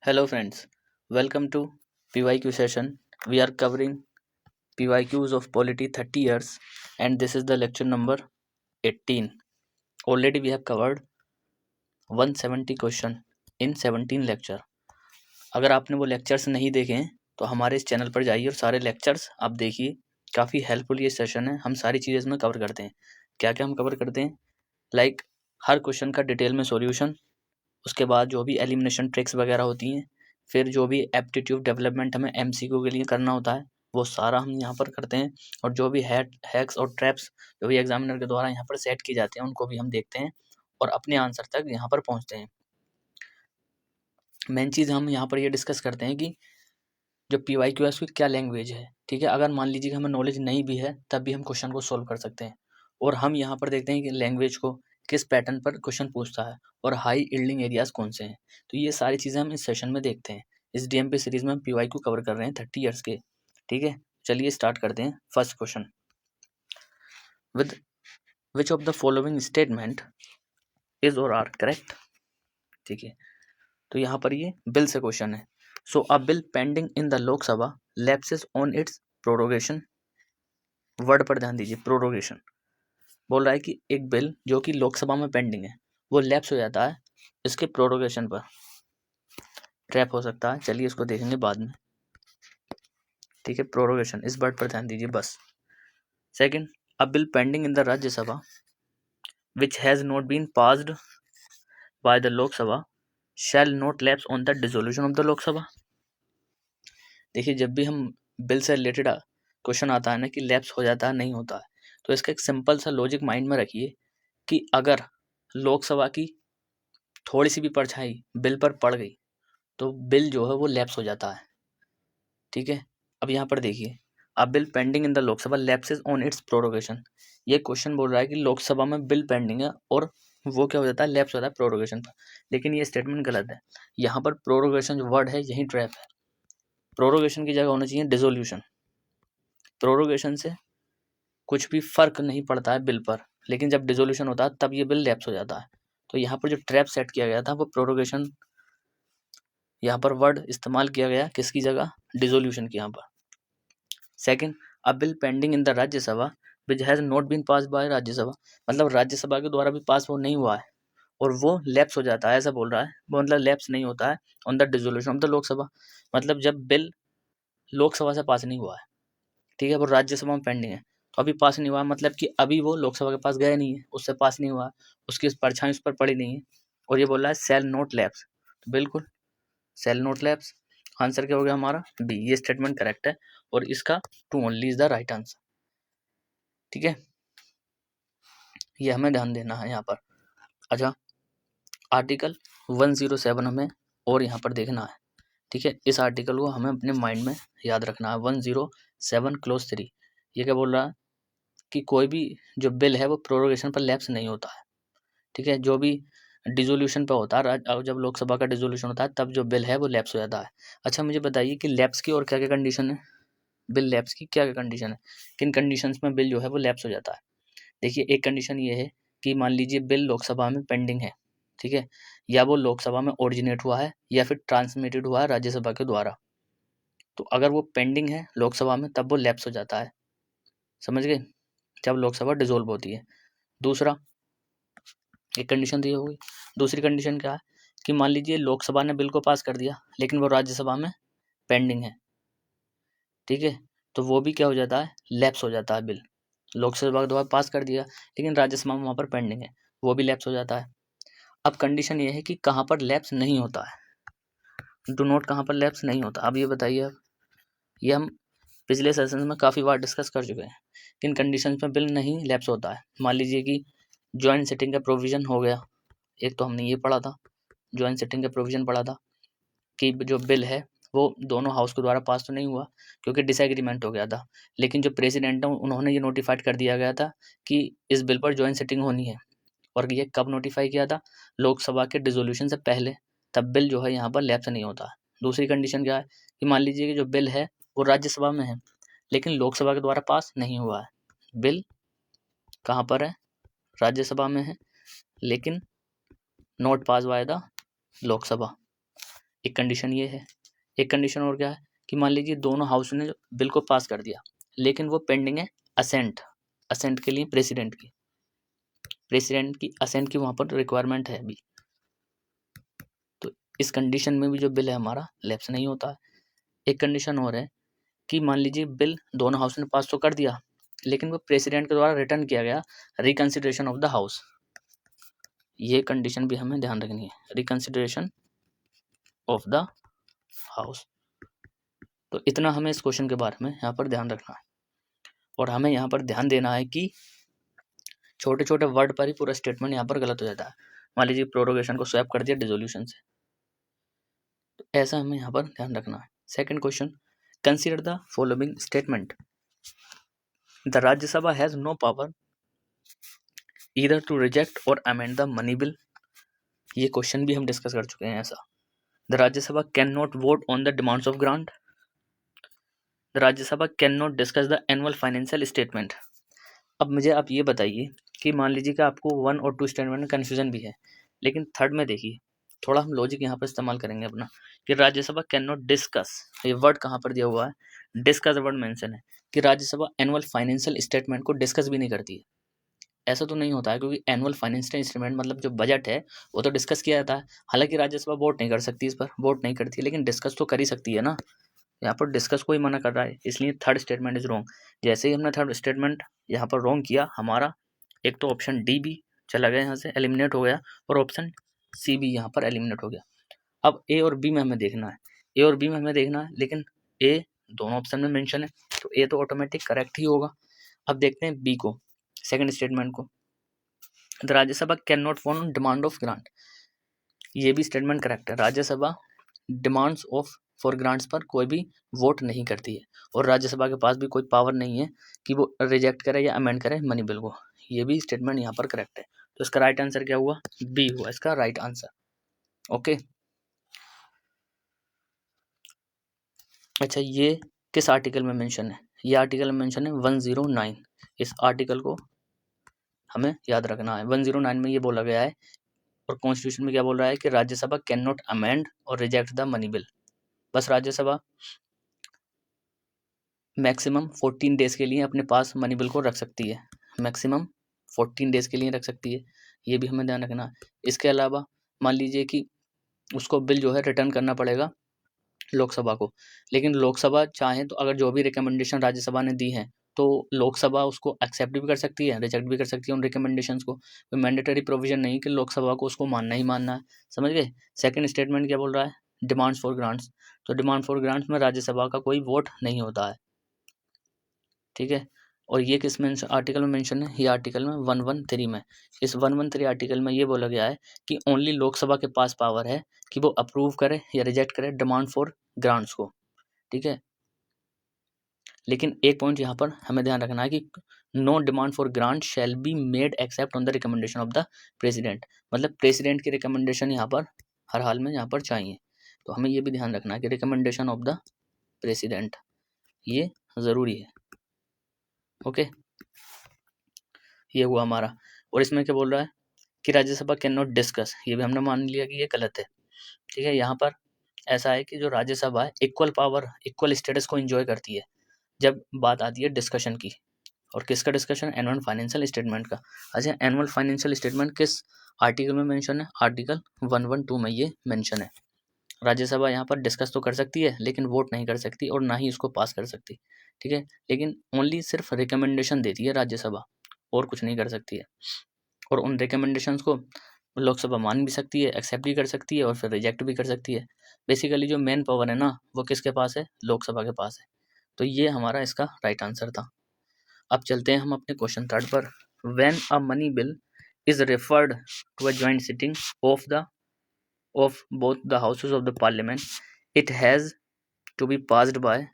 Hello friends, welcome to PYQ session. We are covering PYQs of Polity 30 years and this is the lecture number 18. Already we have covered 170 question in 17 lecture. अगर आपने वो lectures नहीं देखे हैं तो हमारे इस चैनल पर जाइए और सारे लेक्चर्स आप देखिए. काफ़ी हेल्पफुल ये सेशन है. हम सारी चीज़ें इसमें कवर करते हैं. क्या क्या हम कवर करते हैं? लाइक हर क्वेश्चन का डिटेल में सॉल्यूशन, उसके बाद जो भी एलिमिनेशन ट्रिक्स वगैरह होती हैं, फिर जो भी एप्टीट्यूड डेवलपमेंट हमें एमसीक्यू के लिए करना होता है वो सारा हम यहाँ पर करते हैं. और जो भी हैक्स और ट्रैप्स जो भी एग्जामिनर के द्वारा यहाँ पर सेट की जाते हैं उनको भी हम देखते हैं और अपने आंसर तक यहाँ पर पहुँचते हैं. मेन चीज़ हम यहाँ पर ये डिस्कस करते हैं कि जो PYQ है उसकी क्या लैंग्वेज है. ठीक है, अगर मान लीजिए कि हमें नॉलेज नहीं भी है तब भी हम क्वेश्चन को सोल्व कर सकते हैं. और हम यहाँ पर देखते हैं कि लैंग्वेज को किस पैटर्न पर क्वेश्चन पूछता है और हाई यील्डिंग एरियाज कौन से हैं. तो ये सारी चीज़ें हम इस सेशन में देखते हैं. इस DMP सीरीज में हम PYQ कवर कर रहे हैं 30 ईयर्स के. ठीक है, चलिए स्टार्ट करते हैं. First question, with which of the following statement is or are correct. ठीक है, तो यहाँ पर ये बिल से क्वेश्चन है. So a bill pending in the Lok Sabha lapses on its prorogation. Word पर ध्यान दीजिए, प्रोरोगेशन. बोल रहा है कि एक बिल जो कि लोकसभा में पेंडिंग है वो लैप्स हो जाता है इसके प्रोरोगेशन पर. ट्रैप हो सकता है, चलिए इसको देखेंगे बाद में. ठीक है, प्रोरोगेशन, इस वर्ड पर ध्यान दीजिए बस. Second, a bill pending in the Rajya Sabha which has not been passed by the Lok Sabha shall not lapse on the dissolution of the Lok Sabha. देखिए, जब भी हम बिल से रिलेटेड क्वेश्चन आता है ना कि लैप्स हो जाता है नहीं होता है, तो इसका एक सिंपल सा लॉजिक माइंड में रखिए कि अगर लोकसभा की थोड़ी सी भी परछाई बिल पर पड़ गई तो बिल जो है वो लैप्स हो जाता है. ठीक है, अब यहाँ पर देखिए, अ bill pending in the Lok Sabha lapses on its prorogation. ये क्वेश्चन बोल रहा है कि लोकसभा में बिल पेंडिंग है और वो क्या हो जाता है, लैप्स होता है प्रोरोगेशन पर. लेकिन ये स्टेटमेंट गलत है. यहाँ पर प्रोरोगेशन जो वर्ड है यही ट्रैप है. प्रोरोगेशन की जगह होना चाहिए डिसोल्यूशन. प्रोरोगेशन से कुछ भी फर्क नहीं पड़ता है बिल पर, लेकिन जब डिसोल्यूशन होता है तब ये बिल लैप्स हो जाता है. तो यहाँ पर जो ट्रैप सेट किया गया था वो प्रोरोगेशन, यहाँ पर वर्ड इस्तेमाल किया गया किसकी जगह, डिसोल्यूशन की यहाँ पर. Second, a bill pending in the Rajya Sabha which has not been pass by Rajya Sabha. मतलब राज्यसभा के द्वारा भी पास वो नहीं हुआ है और वो लैप्स हो जाता है, ऐसा बोल रहा है. वो मतलब लैप्स नहीं होता है on the dissolution of the Lok Sabha. मतलब जब बिल लोकसभा से पास नहीं हुआ है, ठीक है, वो राज्यसभा में पेंडिंग है, तो अभी पास नहीं हुआ, मतलब कि अभी वो लोकसभा के पास गया नहीं है, उससे पास नहीं हुआ, उसकी परछाई उस पर पड़ी नहीं है. और ये बोल रहा है सेल नोट लैप्स. तो बिल्कुल सेल नोट लैप्स. आंसर क्या हो गया हमारा, बी. ये स्टेटमेंट करेक्ट है और इसका two only is the right answer. ठीक है, ये हमें ध्यान देना है यहाँ पर. अच्छा, आर्टिकल 107 हमें और यहाँ पर देखना है. ठीक है, इस आर्टिकल को हमें अपने माइंड में याद रखना है. 107 क्लोज 3 ये क्या बोल रहा है कि कोई भी जो बिल है वो प्रोरोगेशन पर लैप्स नहीं होता है. ठीक है, जो भी डिसोल्यूशन पे होता है, जब लोकसभा का डिसोल्यूशन होता है तब जो बिल है वो लैप्स हो जाता है. अच्छा, मुझे बताइए कि लैप्स की और क्या क्या कंडीशन है, बिल लैप्स की क्या क्या कंडीशन है, किन कंडीशंस में बिल जो है वो लैप्स हो जाता है. देखिए, एक कंडीशन ये है कि मान लीजिए बिल लोकसभा में पेंडिंग है. ठीक है, या वो लोकसभा में ओरिजिनेट हुआ है या फिर ट्रांसमिटेड हुआ है राज्यसभा के द्वारा. तो अगर वो पेंडिंग है लोकसभा में तब वो लैप्स हो जाता है. समझ गए, जब लोकसभा डिसोल्व होती है. दूसरा, एक कंडीशन दी होगी. दूसरी कंडीशन क्या है कि मान लीजिए लोकसभा ने बिल को पास कर दिया लेकिन वो राज्यसभा में पेंडिंग है. ठीक है, तो वो भी क्या हो जाता है, लैप्स हो जाता है बिल. लोकसभा के द्वारा पास कर दिया लेकिन राज्यसभा में वहाँ पर पेंडिंग है, वो भी लैप्स हो जाता है. अब कंडीशन ये है कि कहाँ पर लैप्स नहीं होता है, डू नोट कहाँ पर लैप्स नहीं होता. अब ये बताइए, अब ये हम पिछले सेशन में काफ़ी बार डिस्कस कर चुके हैं. किन कंडीशन में बिल नहीं लैप्स होता है. मान लीजिए कि जॉइंट सेटिंग का प्रोविजन हो गया. एक तो हमने ये पढ़ा था, जॉइंट सेटिंग का प्रोविजन पढ़ा था कि जो बिल है वो दोनों हाउस के द्वारा पास तो नहीं हुआ क्योंकि डिसएग्रीमेंट हो गया था. लेकिन जो प्रेसिडेंट है उन्होंने ये नोटिफाइड कर दिया गया था कि इस बिल पर जॉइंट सेटिंग होनी है. और ये कब नोटिफाई किया था, लोकसभा के डिसोल्यूशन से पहले. तब बिल जो है यहाँ पर लैप्स नहीं होता. दूसरी कंडीशन क्या है कि मान लीजिए कि जो बिल है वो राज्यसभा में है लेकिन लोकसभा के द्वारा पास नहीं हुआ है. बिल कहाँ पर है, राज्यसभा में है लेकिन not pass bye the Lok Sabha. एक कंडीशन ये है। एक कंडीशन और क्या है कि मान लीजिए दोनों हाउस ने बिल को पास कर दिया, लेकिन वो पेंडिंग है असेंट, असेंट के लिए प्रेसिडेंट की असेंट की वहाँ पर रिक्वायरमेंट है अभी। तो इस कंडीशन में भी जो बिल है हमारा लैप्स नहीं होता है। एक कंडीशन और है कि मान लीजिए बिल दोनों हाउस ने पास तो कर दिया, लेकिन वो प्रेसिडेंट के द्वारा रिटर्न किया गया रिकंसिडरेशन ऑफ द हाउस, ये कंडीशन भी हमें ध्यान रखनी है, रिकंसिडरेशन ऑफ द हाउस। तो इतना हमें इस क्वेश्चन के बारे में यहाँ पर ध्यान रखना है, और हमें यहाँ पर ध्यान देना है कि छोटे छोटे वर्ड पर ही पूरा स्टेटमेंट यहाँ पर गलत हो जाता है। मान लीजिए प्रोरोगेशन को स्वैप कर दिया डिसोल्यूशन से, तो ऐसा हमें यहाँ पर ध्यान रखना है। Second question, consider the following statement, the Rajya Sabha has no power either to reject और अमेंड द मनी बिल। ये क्वेश्चन भी हम डिस्कस कर चुके हैं। ऐसा, the Rajya Sabha can not vote on the demands of grant, the Rajya Sabha can not discuss the annual financial statement. अब मुझे आप ये बताइए कि मान लीजिए कि आपको 1 और 2 स्टेटमेंट में कन्फ्यूजन भी है, लेकिन थर्ड में देखिए थोड़ा हम लॉजिक यहाँ पर इस्तेमाल करेंगे अपना, कि राज्यसभा कैन नॉट डिस्कस, ये वर्ड कहाँ पर दिया हुआ है, डिस्कस वर्ड मेंशन है कि राज्यसभा एनुअल फाइनेंशियल स्टेटमेंट को डिस्कस भी नहीं करती है। ऐसा तो नहीं होता है, क्योंकि एनुअल फाइनेंशियल स्टेटमेंट मतलब जो बजट है वो तो डिस्कस किया जाता है। हालांकि राज्यसभा वोट नहीं कर सकती, इस पर वोट नहीं करती, लेकिन डिस्कस तो कर ही सकती है ना। यहाँ पर डिस्कस को ही मना कर रहा है, इसलिए थर्ड स्टेटमेंट इज रॉन्ग। जैसे ही हमने थर्ड स्टेटमेंट यहाँ पर रॉन्ग किया, हमारा एक तो ऑप्शन डी भी चला गया, यहाँ से एलिमिनेट हो गया, और ऑप्शन सी भी यहाँ पर एलिमिनेट हो गया। अब ए और बी में हमें देखना है, ए और बी में हमें देखना है, लेकिन ए दोनों ऑप्शन में मेंशन है, तो ए तो ऑटोमेटिक करेक्ट ही होगा। अब देखते हैं बी को, सेकंड स्टेटमेंट को, the Rajya Sabha can not vote on demand of grant, ये भी स्टेटमेंट करेक्ट है। Rajya Sabha demands of for grants पर कोई भी वोट नहीं करती है, और राज्यसभा के पास भी कोई पावर नहीं है कि वो रिजेक्ट करे या अमेंड करे मनी बिल को, ये भी स्टेटमेंट यहाँ पर करेक्ट है। तो इसका राइट आंसर क्या हुआ, बी हुआ इसका राइट आंसर। ओके, अच्छा ये किस आर्टिकल में मेंशन है, ये आर्टिकल में मेंशन है 109। इस आर्टिकल को हमें याद रखना है। 109 में ये बोला गया है, और कॉन्स्टिट्यूशन में क्या बोल रहा है कि राज्यसभा कैन नॉट अमेंड और रिजेक्ट द मनी बिल। बस राज्यसभा मैक्सिमम 14 डेज के लिए अपने पास मनी बिल को रख सकती है, मैक्सिमम 14 डेज के लिए रख सकती है, ये भी हमें ध्यान रखना है। इसके अलावा मान लीजिए कि उसको बिल जो है रिटर्न करना पड़ेगा लोकसभा को, लेकिन लोकसभा चाहे तो अगर जो भी रिकमेंडेशन राज्यसभा ने दी है, तो लोकसभा उसको एक्सेप्ट भी कर सकती है, रिजेक्ट भी कर सकती है उन रिकमेंडेशंस को। कोई मैंडेटरी प्रोविजन नहीं कि लोकसभा को उसको मानना ही मानना है, समझ गए। सेकंड स्टेटमेंट क्या बोल रहा है, डिमांड्स फॉर ग्रांट्स, तो डिमांड फॉर ग्रांट्स में राज्यसभा का कोई वोट नहीं होता है, ठीक है। और ये किस में आर्टिकल में मेंशन है, ये आर्टिकल में 113 में। इस 113 आर्टिकल में ये बोला गया है कि ओनली लोकसभा के पास पावर है कि वो अप्रूव करे या रिजेक्ट करे डिमांड फॉर ग्रांट्स को, ठीक है। लेकिन एक पॉइंट यहाँ पर हमें ध्यान रखना है कि no demand for grant shall be made except on the recommendation of the president, मतलब प्रेसिडेंट की रिकमेंडेशन यहाँ पर हर हाल में यहाँ पर चाहिए। तो हमें ये भी ध्यान रखना है कि रिकमेंडेशन ऑफ द प्रेसिडेंट ये ज़रूरी है। ओके, ये हुआ हमारा। और इसमें क्या बोल रहा है कि राज्यसभा कैन नॉट डिस्कस, ये भी हमने मान लिया कि ये गलत है, ठीक है। यहाँ पर ऐसा है कि जो राज्यसभा है इक्वल पावर इक्वल स्टेटस को एंजॉय करती है जब बात आती है डिस्कशन की। और किसका डिस्कशन, एनुअल फाइनेंशियल स्टेटमेंट का। अच्छा, एनुअल फाइनेंशियल स्टेटमेंट किस आर्टिकल में मेंशन है, आर्टिकल 112 में ये मेंशन है। राज्यसभा यहाँ पर डिस्कस तो कर सकती है, लेकिन वोट नहीं कर सकती और ना ही उसको पास कर सकती, ठीक है। लेकिन ओनली सिर्फ रिकमेंडेशन देती है राज्यसभा, और कुछ नहीं कर सकती है। और उन रिकमेंडेशंस को लोकसभा मान भी सकती है, एक्सेप्ट भी कर सकती है, और फिर रिजेक्ट भी कर सकती है। बेसिकली जो मेन पावर है ना, वो किसके पास है, लोकसभा के पास है। तो ये हमारा इसका राइट आंसर था। अब चलते हैं हम अपने क्वेश्चन थर्ड पर। When a money bill is referred to a joint sitting of both the houses of the parliament, it has to be passed by,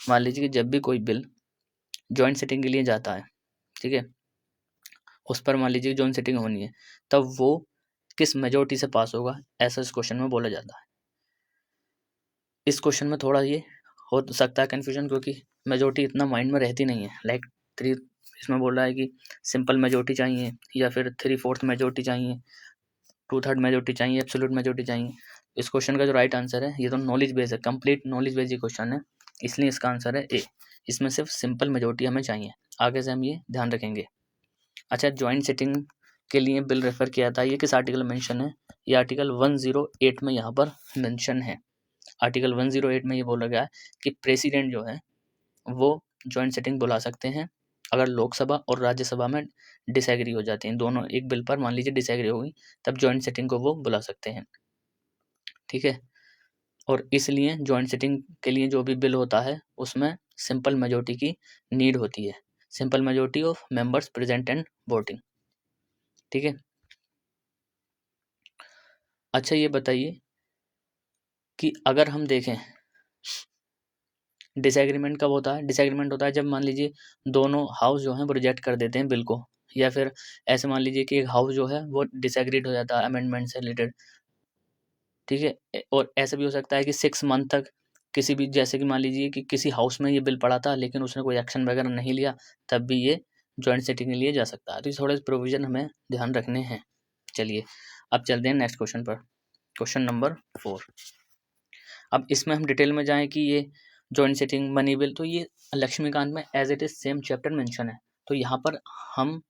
मान लीजिए कि जब भी कोई बिल जॉइंट सिटिंग के लिए जाता है, ठीक है, उस पर मान लीजिए जॉइंट सिटिंग होनी है, तब वो किस मेजोरिटी से पास होगा, ऐसा इस क्वेश्चन में बोला जाता है। इस क्वेश्चन में थोड़ा ये हो सकता है कन्फ्यूजन, क्योंकि मेजोरिटी इतना माइंड में रहती नहीं है। लाइक थ्री, इसमें बोल रहा है कि सिंपल मेजोरिटी चाहिए, या फिर 3/4 मेजोरिटी चाहिए, 2/3 मेजोरिटी चाहिए, एब्सोल्यूट मेजोरिटी चाहिए। इस क्वेश्चन का जो राइट आंसर है, ये तो नॉलेज बेस है, कंप्लीट नॉलेज बेस ये क्वेश्चन है, इसलिए इसका आंसर है ए। इसमें सिर्फ सिंपल मेजोरिटी हमें चाहिए, आगे से हम ये ध्यान रखेंगे। अच्छा, ज्वाइंट सिटिंग के लिए बिल रेफर किया था, ये किस आर्टिकल मेंशन है? ये आर्टिकल 108 में यहाँ पर मेंशन है। आर्टिकल 108 में ये बोला गया है कि प्रेसिडेंट जो है वो ज्वाइंट सिटिंग बुला सकते हैं अगर लोकसभा और राज्यसभा में डिसएग्री हो जाते हैं, दोनों एक बिल पर मान लीजिए डिसएग्री होगी, तब ज्वाइंट सिटिंग को वो बुला सकते हैं, ठीक है। और इसलिए ज्वाइंट सिटिंग के लिए जो भी बिल होता है उसमें सिंपल मेजोरिटी की नीड होती है, simple majority of members present and voting, ठीक है। अच्छा, ये बताइए कि अगर हम देखें डिसएग्रीमेंट कब होता है? डिसएग्रीमेंट होता है जब मान लीजिए दोनों हाउस जो है वो रिजेक्ट कर देते हैं बिल को, या फिर ऐसे मान लीजिए कि एक हाउस जो है वो डिसएग्रीड हो जाता है अमेंडमेंट से रिलेटेड, ठीक है। और ऐसा भी हो सकता है कि 6 मंथ तक किसी भी, जैसे कि मान लीजिए कि किसी हाउस में ये बिल पड़ा था लेकिन उसने कोई एक्शन वगैरह नहीं लिया, तब भी ये जॉइंट सिटिंग के लिए जा सकता है। तो ये थोड़े प्रोविजन हमें ध्यान रखने हैं। चलिए अब चलते हैं नेक्स्ट क्वेश्चन पर, क्वेश्चन नंबर 4। अब इसमें हम डिटेल में जाएं कि ये जॉइंट सिटिंग मनी बिल, तो ये लक्ष्मीकांत में as it is same chapter mention है, तो यहाँ पर हम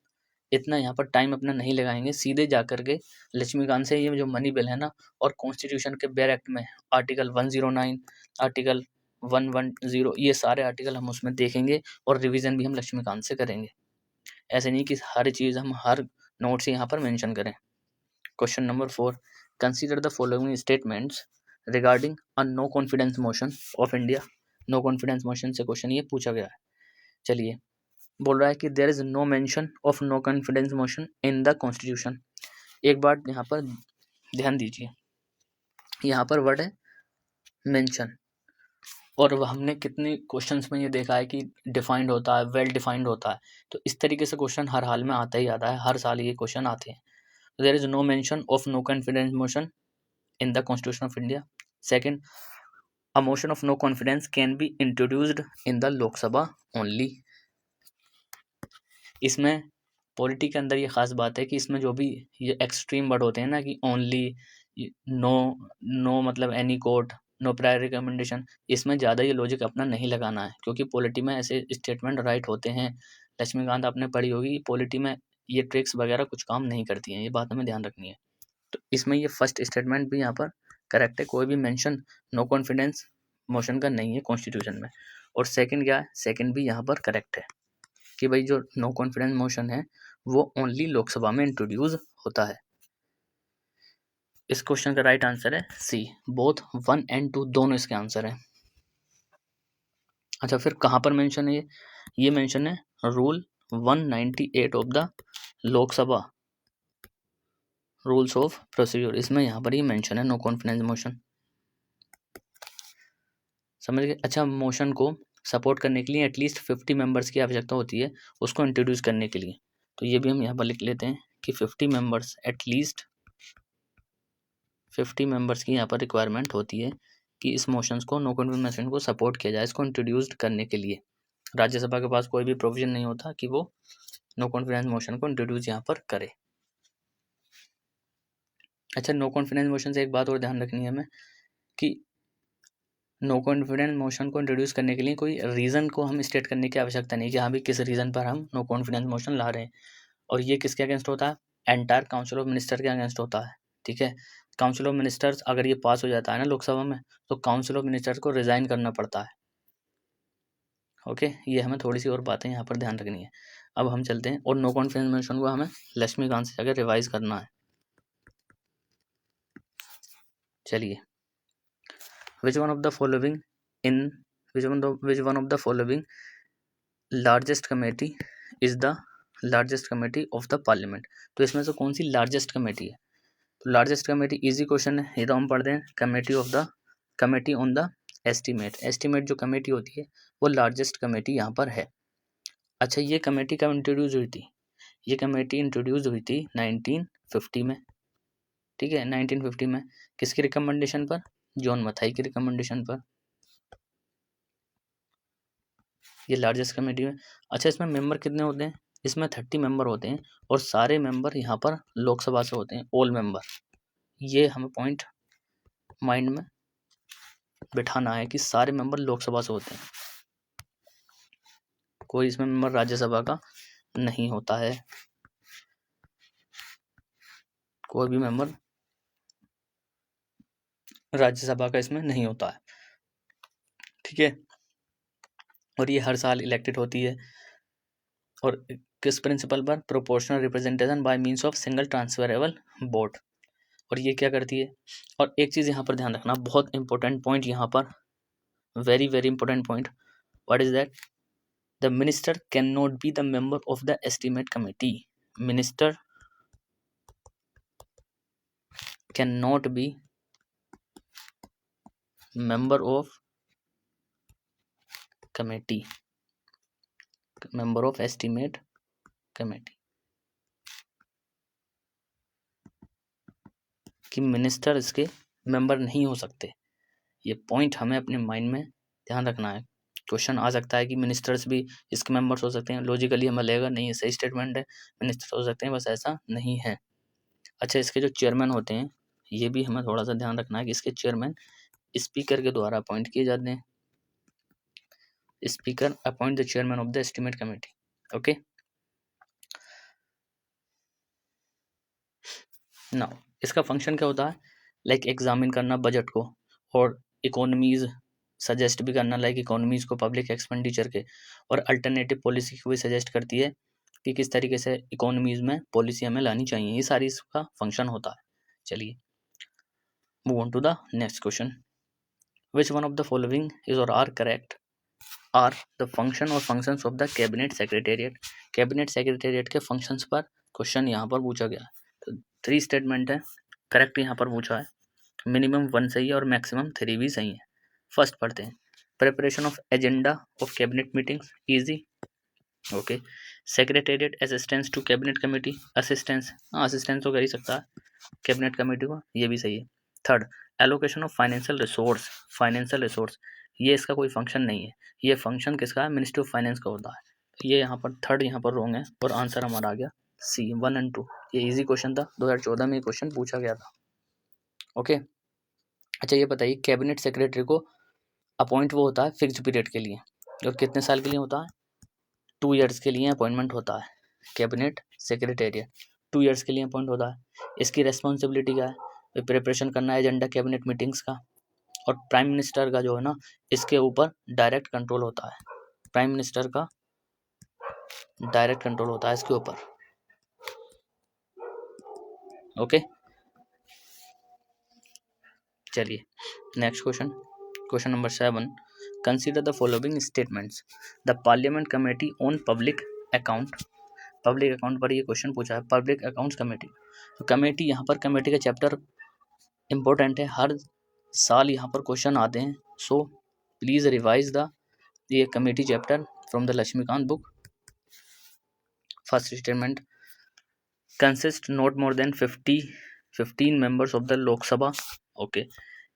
इतना यहाँ पर टाइम अपना नहीं लगाएंगे, सीधे जा करके लक्ष्मीकांत से ये जो मनी बिल है ना, और कॉन्स्टिट्यूशन के बेयर एक्ट में आर्टिकल 109, आर्टिकल 110, ये सारे आर्टिकल हम उसमें देखेंगे और रिवीजन भी हम लक्ष्मीकांत से करेंगे। ऐसे नहीं कि हर चीज़ हम हर नोट से यहाँ पर मेंशन करें। Question number 4, consider the following statements regarding a no confidence motion of India. No confidence motion से क्वेश्चन ये पूछा गया है। चलिए, बोल रहा है कि there is no mention of no confidence motion in the constitution. एक बात यहाँ पर ध्यान दीजिए, यहाँ पर वर्ड है मेंशन, और हमने कितने क्वेश्चंस में ये देखा है कि डिफाइंड होता है, वेल डिफाइंड होता है, तो इस तरीके से क्वेश्चन हर हाल में आता ही आता है, हर साल ये क्वेश्चन आते हैं। There is no mention of no confidence motion in the Constitution of India. Second, a motion of no confidence can be introduced in the Lok Sabha only. इसमें पॉलिटी के अंदर ये खास बात है कि इसमें जो भी ये एक्सट्रीम वर्ड होते हैं ना कि ओनली, नो, नो मतलब any court, no prior recommendation, इसमें ज़्यादा ये लॉजिक अपना नहीं लगाना है, क्योंकि पॉलिटी में ऐसे स्टेटमेंट राइट होते हैं। लक्ष्मीकांत आपने पढ़ी होगी, पॉलिटी में ये ट्रिक्स वगैरह कुछ काम नहीं करती हैं, ये बात हमें ध्यान रखनी है। तो इसमें ये फर्स्ट स्टेटमेंट भी यहाँ पर करेक्ट है, कोई भी मेंशन नो कॉन्फिडेंस मोशन का नहीं है कॉन्स्टिट्यूशन में। और सेकंड क्या है? सेकंड भी यहाँ पर करेक्ट है कि भाई जो नो कॉन्फिडेंस मोशन है वो ओनली लोकसभा में इंट्रोड्यूस होता है। इस क्वेश्चन का राइट आंसर है सी, बोथ 1 और 2 दोनों इसके आंसर है। अच्छा, फिर कहाँ पर मेंशन है ये मेंशन है rule 198 of the Lok Sabha rules of procedure, इसमें यहाँ पर ये मेंशन है नो कॉन्फिडेंस मोशन, समझ गए। अच्छा, मोशन को सपोर्ट करने के लिए एटलीस्ट 50 मेंबर्स की आवश्यकता होती है उसको इंट्रोड्यूस करने के लिए, तो ये भी हम यहाँ पर लिख लेते हैं कि 50 मेंबर्स, एटलीस्ट 50 मेंबर्स की यहाँ पर रिक्वायरमेंट होती है कि इस मोशंस को, नो कॉन्फिडेंस मोशन को सपोर्ट किया जाए, इसको इंट्रोड्यूस करने के लिए। राज्यसभा के पास कोई भी प्रोविजन नहीं होता कि वो नो कॉन्फिडेंस मोशन को इंट्रोड्यूस यहाँ पर करे। अच्छा, नो कॉन्फिडेंस मोशन से एक बात और ध्यान रखनी है हमें कि नो कॉन्फिडेंस मोशन को इंट्रोड्यूस करने के लिए कोई रीज़न को हम स्टेट करने की आवश्यकता नहीं कि हाँ भी किस रीज़न पर हम नो कॉन्फिडेंस मोशन ला रहे हैं। और ये किसके अगेंस्ट होता है? एंटायर काउंसिल ऑफ मिनिस्टर के अगेंस्ट होता है, ठीक है। काउंसिल ऑफ मिनिस्टर्स अगर ये पास हो जाता है ना लोकसभा में, तो काउंसिल ऑफ मिनिस्टर्स को रिजाइन करना पड़ता है। ओके, ये हमें थोड़ी सी और बातें यहाँ पर ध्यान रखनी है। अब हम चलते हैं, और नो कॉन्फिडेंस मोशन को हमें लक्ष्मीकांत से जाकर रिवाइज करना है। चलिए, which one of the following in which one of the following largest committee is the largest committee of the parliament। तो इसमें से कौन सी लार्जेस्ट कमेटी है? तो लार्जेस्ट कमेटी इजी क्वेश्चन है, ये तो हम पढ़ दें, कमेटी ऑन द एस्टीमेट जो कमेटी होती है वो लार्जेस्ट कमेटी यहाँ पर है। अच्छा, ये कमेटी कब इंट्रोड्यूस हुई थी? ये कमेटी इंट्रोड्यूस हुई थी 1950 में, ठीक है। 1950 में किसकी रिकमेंडेशन पर? जॉन मथाई की रिकमेंडेशन पर, ये लार्जेस्ट कमेटी में। अच्छा, इसमें मेंबर कितने होते हैं? इसमें 30 मेंबर होते हैं, और सारे मेंबर यहाँ पर लोकसभा से होते हैं, ऑल मेंबर। ये हमें पॉइंट माइंड में बिठाना है कि सारे मेंबर लोकसभा से होते हैं, कोई इसमें मेंबर राज्यसभा का नहीं होता है, कोई भी मेंबर राज्यसभा का इसमें नहीं होता है, ठीक है। और ये हर साल इलेक्टेड होती है, और किस प्रिंसिपल पर? Proportional representation by means of single transferable vote. और ये क्या करती है? और एक चीज़ यहाँ पर ध्यान रखना, बहुत इंपॉर्टेंट पॉइंट यहाँ पर, very very important point, what is that? The minister can not be the member of the estimate committee. Minister can not be member of committee, member of estimate committee, कि minister इसके member नहीं हो सकते। ये point हमें अपने mind में ध्यान रखना है। क्वेश्चन आ सकता है कि मिनिस्टर्स भी इसके मेंबर्स हो सकते हैं, लॉजिकली हमें लगेगा नहीं, ये सही स्टेटमेंट है, मिनिस्टर्स हो सकते हैं, बस ऐसा नहीं है। अच्छा, इसके जो चेयरमैन होते हैं, ये भी हमें थोड़ा सा ध्यान रखना है कि इसके चेयरमैन स्पीकर के द्वारा अपॉइंट किए जाते हैं। Speaker appoint the chairman of the estimate committee, okay. Now इसका फंक्शन क्या होता है? लाइक एग्जामिन करना बजट को, और इकोनॉमीज सजेस्ट भी करना, लाइक इकोनॉमीज को पब्लिक एक्सपेंडिचर के, और अल्टरनेटिव पॉलिसी को भी सजेस्ट करती है कि किस तरीके से इकोनॉमीज में पॉलिसी हमें लानी चाहिए। ये सारी इसका फंक्शन होता है। चलिए move on to the next question. Which one of the following is or are correct? Are the function or functions of the cabinet secretariat. Cabinet secretariat के फंक्शंस पर क्वेश्चन यहाँ पर पूछा गया। तो 3 स्टेटमेंट है करेक्ट यहाँ पर पूछा है, मिनिमम 1 सही है और मैक्सिमम 3 भी सही है। फर्स्ट पढ़ते हैं, preparation of agenda of cabinet meetings easy, okay. Secretariat assistance to cabinet committee, assistance, हाँ असिस्टेंस तो कर ही सकता है कैबिनेट कमेटी को, ये भी सही है। Third, allocation of financial resource, financial resource, ये इसका कोई फंक्शन नहीं है, ये फंक्शन किसका है? मिनिस्ट्री ऑफ फाइनेंस का होता है। ये यहाँ पर थर्ड यहाँ पर रॉन्ग है, और आंसर हमारा आ गया सी 1 और 2। ये इजी क्वेश्चन था, 2014 में ये क्वेश्चन पूछा गया था, ओके। अच्छा ये बताइए, कैबिनेट सेक्रेटरी को अपॉइंट वो होता है फिक्स्ड पीरियड के लिए, और कितने साल के लिए होता है? 2 ईयर्स के लिए अपॉइंटमेंट होता है। कैबिनेट सेक्रेटेरिएट 2 ईयर्स के लिए अपॉइंट होता है। इसकी रेस्पॉन्सिबिलिटी क्या है? प्रिपरेशन करना है एजेंडा कैबिनेट मीटिंग्स का, और प्राइम मिनिस्टर का जो है ना, इसके ऊपर डायरेक्ट कंट्रोल होता है। प्राइम मिनिस्टर का डायरेक्ट कंट्रोल होता है इसके ऊपर, ओके। चलिए next question, question number 7, consider the following statements. The parliament committee on public account, public account पर ये क्वेश्चन पूछा है, पब्लिक अकाउंट्स कमेटी। तो कमेटी, यहाँ पर कमेटी का चैप्टर इंपॉर्टेंट है, हर साल यहाँ पर क्वेश्चन आते हैं, सो प्लीज रिवाइज द ये committee chapter from the Laxmikanth book. First statement, consist not more than 15 members of the Lok Sabha, okay,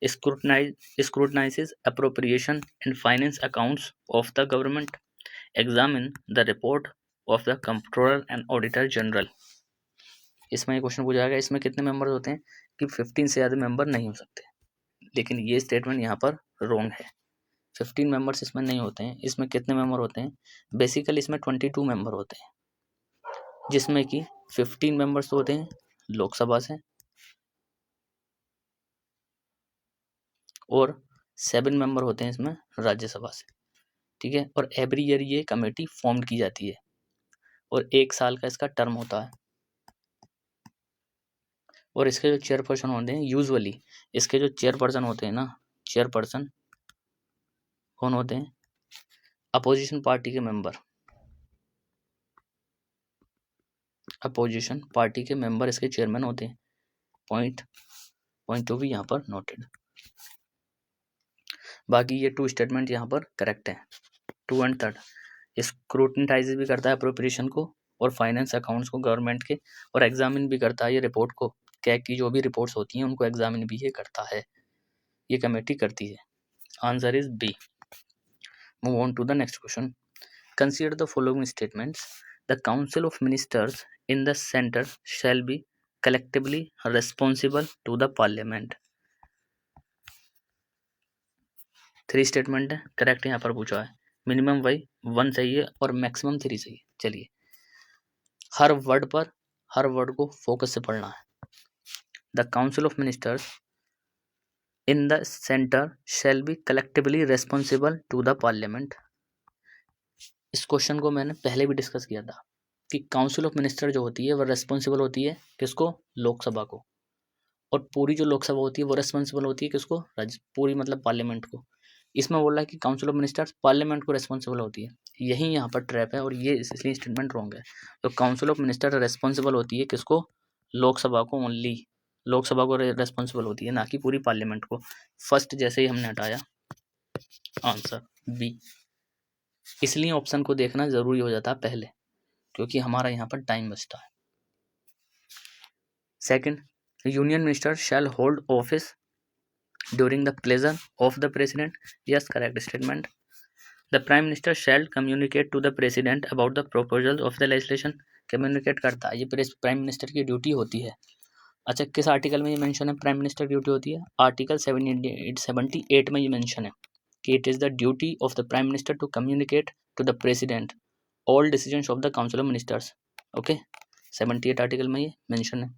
scrutinizes appropriation and finance accounts of the government, examine the report of the comptroller and auditor general। इसमें ये question पूछा जाएगा, इसमें कितने members होते हैं? कि 15 से ज़्यादा मेंबर नहीं हो सकते, लेकिन ये स्टेटमेंट यहाँ पर रॉन्ग है। 15 मेंबर्स इसमें नहीं होते हैं। इसमें कितने मेंबर होते हैं? बेसिकली इसमें 22 मेंबर होते हैं, जिसमें कि 15 मेंबर्स होते हैं लोकसभा से, और 7 मेंबर होते हैं इसमें राज्यसभा से, ठीक है। और एवरी ईयर ये कमेटी फॉर्म की जाती है, और 1 साल का इसका टर्म होता है। और इसके जो चेयरपर्सन होते हैं, यूजुअली इसके जो चेयरपर्सन होते हैं ना, चेयरपर्सन कौन होते हैं? अपोजिशन पार्टी के मेंबर, अपोजिशन पार्टी के मेंबर इसके चेयरमैन होते हैं। पॉइंट 2 भी यहाँ पर नोटेड। बाकी ये 2 स्टेटमेंट यहाँ पर करेक्ट है, 2 और 3। स्क्रूटिनाइज भी करता है अप्रोप्रिएशन को और फाइनेंस अकाउंट्स को गवर्नमेंट के, और एग्जामिन भी करता है ये रिपोर्ट को, कैग की जो भी रिपोर्ट्स होती हैं उनको एग्जामिन भी ये करता है, ये कमेटी करती है। Answer is B. Move on to the next question, consider the following statements. The council of ministers in the centre shall be collectively responsible to the parliament। 3 statement है, करेक्ट यहाँ पर पूछा है। मिनिमम वही 1 सही है और मैक्सिमम 3 सही है। चलिए, हर वर्ड को फोकस से पढ़ना है। The council of ministers in the centre shall be collectively responsible to the parliament. इस क्वेश्चन को मैंने पहले भी डिस्कस किया था कि काउंसिल ऑफ मिनिस्टर जो होती है वह रेस्पॉन्सिबल होती है किसको? लोकसभा को। और पूरी जो लोकसभा होती है वो रेस्पॉन्सिबल होती है किसको? पूरी मतलब पार्लियामेंट को। इसमें बोल रहा है कि काउंसिल ऑफ मिनिस्टर्स पार्लियामेंट को रेस्पॉन्सिबल होती है। यही यहाँ पर ट्रैप है और ये इसलिए स्टेटमेंट रॉन्ग है। तो काउंसिल ऑफ मिनिस्टर रेस्पॉन्सिबल होती है किसको? लोकसभा को ओनली। लोकसभा को रेस्पॉन्सिबल होती है, ना कि पूरी पार्लियामेंट को। फर्स्ट जैसे ही हमने हटाया, आंसर बी। इसलिए ऑप्शन को देखना जरूरी हो जाता है पहले, क्योंकि हमारा यहाँ पर टाइम बचता है। Second, union minister shall hold office during the pleasure of the president. Yes, correct statement. The prime minister shall communicate to the president about the proposal of the legislation. Communicate करता है, ये prime minister की duty होती है। अच्छा, किस article में ये मेंशन है प्राइम मिनिस्टर ड्यूटी होती है? आर्टिकल 78 में ये मेंशन है कि it is the duty of the prime minister to communicate to the president all decisions of the council of ministers. Okay, 78 article में ये मेंशन है।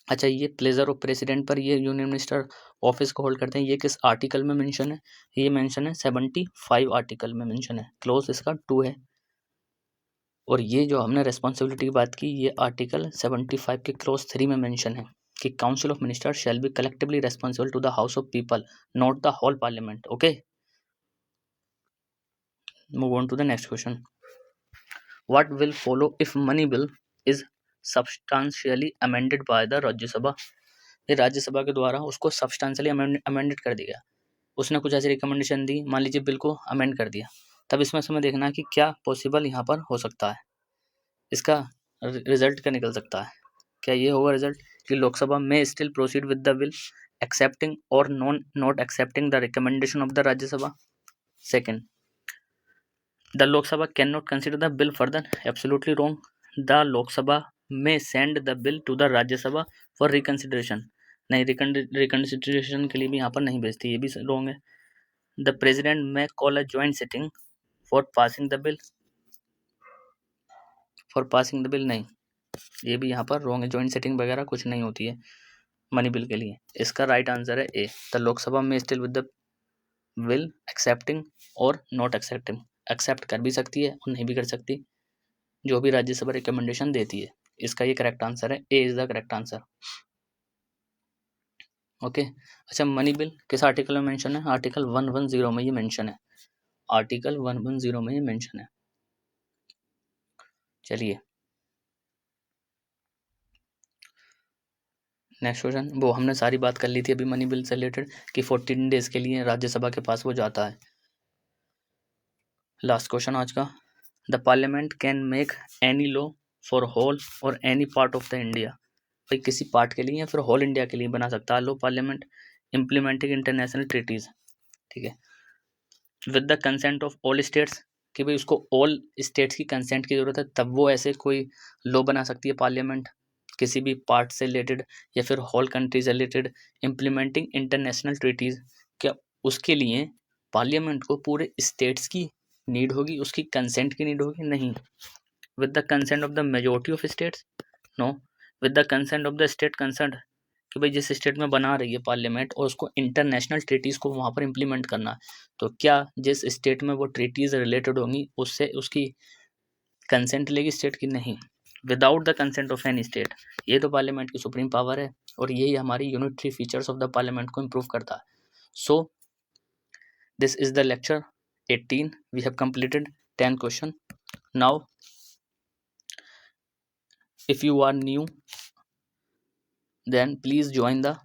अच्छा, ये प्लेजर ऑफ प्रेसिडेंट पर ये यूनियन मिनिस्टर ऑफिस को होल्ड करते हैं, ये किस आर्टिकल में मेंशन है? ये मेंशन है 75 आर्टिकल में मेंशन है, क्लोज इसका 2 है। और ये जो हमने रेस्पॉन्सिबिलिटी की बात की, ये आर्टिकल 75 के क्लोज 3 में मेंशन है कि council of minister shall be collectively responsible to the house of people, not the whole parliament. Okay, move on to the next question. What will follow if money bill is substantially amended by the Rajya Sabha. ये राज्यसभा के द्वारा उसको substantially amended कर दिया, उसने कुछ ऐसी recommendation दी, मान लीजिए बिल को अमेंड कर दिया, तब इसमें समय देखना है कि क्या पॉसिबल यहाँ पर हो सकता है, इसका रिजल्ट क्या निकल सकता है। क्या ये होगा रिजल्ट कि लोकसभा में still proceed with the bill accepting or not accepting the recommendation of the Rajya Sabha. Second, the Lok Sabha can not consider the bill further. Absolutely wrong, the Lok Sabha may send the bill to the Rajya Sabha for reconsideration. नहीं, reconsideration के लिए भी यहाँ पर नहीं भेजती, ये भी रॉन्ग है। द प्रेसिडेंट में call a joint sitting for passing the bill. नहीं, ये भी यहाँ पर रॉन्ग है, ज्वाइंट सिटिंग वगैरह कुछ नहीं होती है मनी बिल के लिए। इसका राइट आंसर है ए, द लोकसभा में still with the will accepting or not accepting. Accept कर भी सकती है और नहीं भी कर सकती, जो भी राज्यसभा रिकमेंडेशन देती है। इसका ये करेक्ट आंसर है, A is the correct answer. Okay, अच्छा, मनी बिल किस आर्टिकल में मेंशन है? आर्टिकल 110 में ये मेंशन है, आर्टिकल 110 में ये मेंशन है। चलिए नेक्स्ट क्वेश्चन, वो हमने सारी बात कर ली थी अभी मनी बिल से रिलेटेड कि 14 डेज के लिए राज्यसभा के पास वो जाता है। लास्ट क्वेश्चन आज का, the parliament can make any law for whole or any part of the India. भाई किसी पार्ट के लिए या फिर होल इंडिया के लिए बना सकता है law parliament, implementing international treaties. ठीक है, with the consent of all states, कि भाई उसको ऑल स्टेट्स की कंसेंट की जरूरत है तब वो ऐसे कोई लॉ बना सकती है पार्लियामेंट किसी भी पार्ट से रिलेटेड या फिर होल कंट्री से रिलेटेड। इम्प्लीमेंटिंग इंटरनेशनल ट्रीटीज, क्या उसके लिए पार्लियामेंट को पूरे स्टेट्स की नीड होगी, उसकी कंसेंट की नीड होगी? नहीं। With the consent of the majority of states? No. With the consent of the state concern, कि भाई जिस स्टेट में बना रही है पार्लियामेंट और उसको इंटरनेशनल ट्रीटीज़ को वहाँ पर इम्प्लीमेंट करना है, तो क्या जिस स्टेट में वो ट्रीटीज़ रिलेटेड होंगी उससे उसकी कंसेंट लेगी स्टेट की? नहीं। Without the consent of any state, ये तो पार्लियामेंट की सुप्रीम पावर है और यही हमारी unitary features of the parliament को इम्प्रूव करता है। So this is the lecture 18, we have completed 10 question. Now if you are new then please join the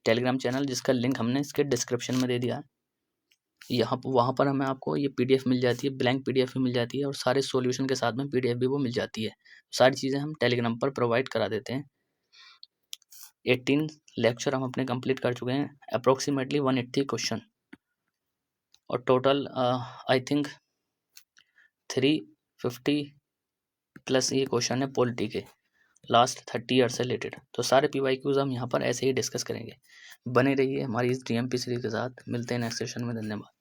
Telegram channel, जिसका लिंक हमने इसके डिस्क्रिप्शन में दे दिया है। यहाँ वहाँ पर हमें आपको ये PDF मिल जाती है, ब्लैंक PDF भी मिल जाती है और सारे सॉल्यूशन के साथ में PDF भी वो मिल जाती है। सारी चीज़ें हम टेलीग्राम पर प्रोवाइड करा देते हैं। 18 लेक्चर हम अपने कंप्लीट कर चुके हैं, अप्रोक्सीमेटली 180 क्वेश्चन और टोटल आई थिंक 350 प्लस ये क्वेश्चन है पॉलिटी के, लास्ट 30 ईयर से रिलेटेड। तो सारे PYQs हम यहाँ पर ऐसे ही डिस्कस करेंगे। बने रहिए हमारी इस DMP सीरीज के साथ। मिलते हैं नेक्स्ट सेशन में। धन्यवाद।